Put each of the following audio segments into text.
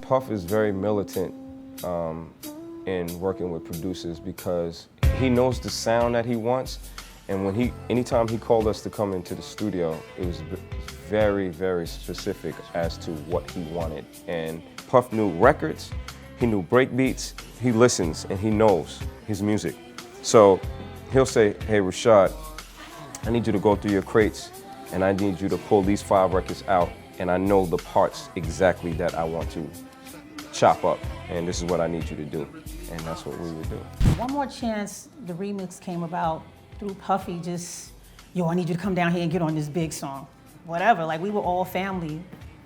Puff is very militant in working with producers because he knows the sound that he wants, and anytime he called us to come into the studio, it was very, very specific as to what he wanted. And Puff knew records, he knew break beats, he listens and he knows his music. So he'll say, hey Rashad, I need you to go through your crates and I need you to pull these 5 records out, and I know the parts exactly that I want to chop up, and this is what I need you to do. And that's what we would do. One More Chance, the remix came about through Puffy just, yo, I need you to come down here and get on this big song. Whatever, like we were all family.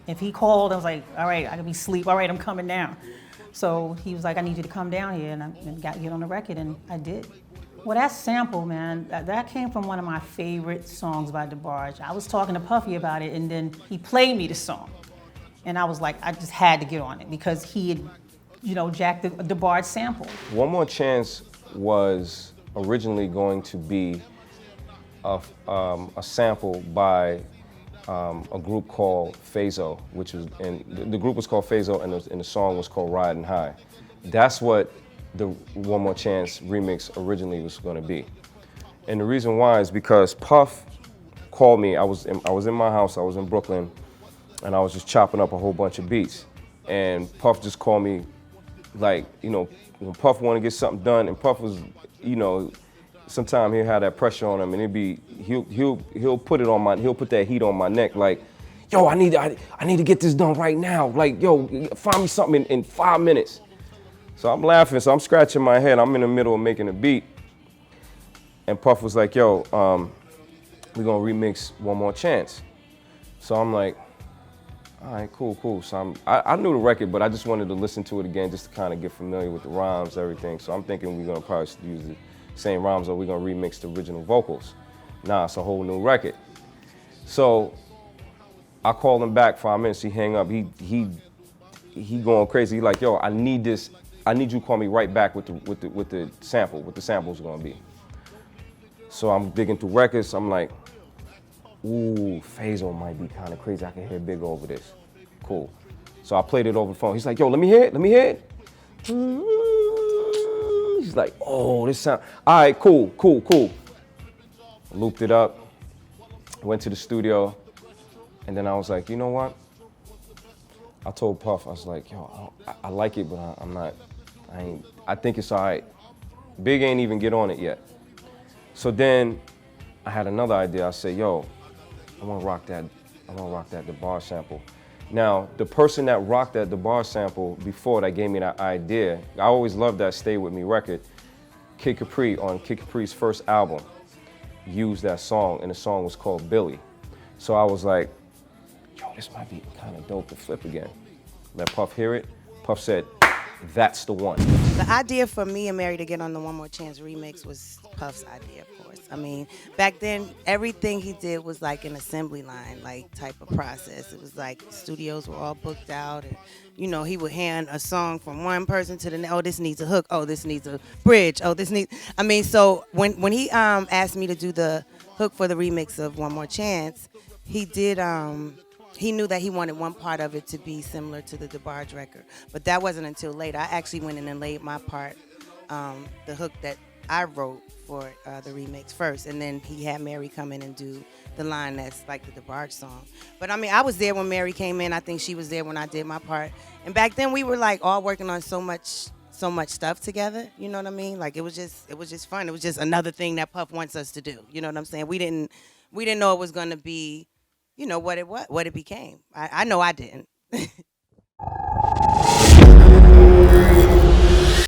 If he called, I was like, all right, I could be asleep, all right, I'm coming down. So he was like, I need you to come down here, and get on the record, and I did. Well, that sample, man, that came from one of my favorite songs by DeBarge. I was talking to Puffy about it, and then he played me the song. And I was like, I just had to get on it because he had, jacked the DeBarge sample. One More Chance was originally going to be a sample by a group called Phaso, and the group was called Phaso, and the song was called Riding High. That's what the One More Chance remix originally was going to be. And the reason why is because Puff called me. I was in my house, I was in Brooklyn, and I was just chopping up a whole bunch of beats. And Puff just called me, like, when Puff wanted to get something done, and Puff was, sometimes he'll have that pressure on him, and he'll put that heat on my neck, like, yo, I need to get this done right now. Like, yo, find me something in 5 minutes. So I'm laughing, so I'm scratching my head. I'm in the middle of making a beat. And Puff was like, yo, we're gonna remix One More Chance. So I'm like, all right, cool. So I knew the record, but I just wanted to listen to it again just to kind of get familiar with the rhymes, everything. So I'm thinking we're gonna probably use the same rhymes, or we're gonna remix the original vocals. Nah, it's a whole new record. So I called him back 5 minutes, he hang up, he going crazy. He like, yo, I need this. I need you to call me right back with the sample, what the sample's gonna be. So I'm digging through records, I'm like, ooh, Phaso might be kind of crazy. I can hear Big over this. Cool. So I played it over the phone. He's like, yo, let me hear it. He's like, oh, this sound, all right, cool. I looped it up, went to the studio, and then I was like, you know what? I told Puff, I was like, yo, I like it, but I think it's all right. Big ain't even get on it yet. So then I had another idea. I said, yo, I wanna rock that DeBarge sample. Now, the person that rocked that DeBarge sample before that gave me that idea, I always loved that Stay With Me record. Kid Capri, on Kid Capri's first album, used that song, and the song was called Billy. So I was like, yo, this might be kind of dope to flip again. Let Puff hear it. Puff said, that's the one. The idea for me and Mary to get on the One More Chance remix was Puff's idea, of course. I mean, back then, everything he did was like an assembly line, like type of process. It was like studios were all booked out, and he would hand a song from one person to the next. Oh, this needs a hook. Oh, this needs a bridge. Oh, this needs. I mean, so when he asked me to do the hook for the remix of One More Chance, he did. He knew that he wanted one part of it to be similar to the DeBarge record, but that wasn't until later. I actually went in and laid my part, the hook that I wrote for the remix first, and then he had Mary come in and do the line that's like the DeBarge song. But I mean, I was there when Mary came in. I think she was there when I did my part. And back then we were like all working on so much stuff together. You know what I mean? Like it was just fun. It was just another thing that Puff wants us to do. You know what I'm saying? We didn't know it was gonna be, what it became. I know I didn't.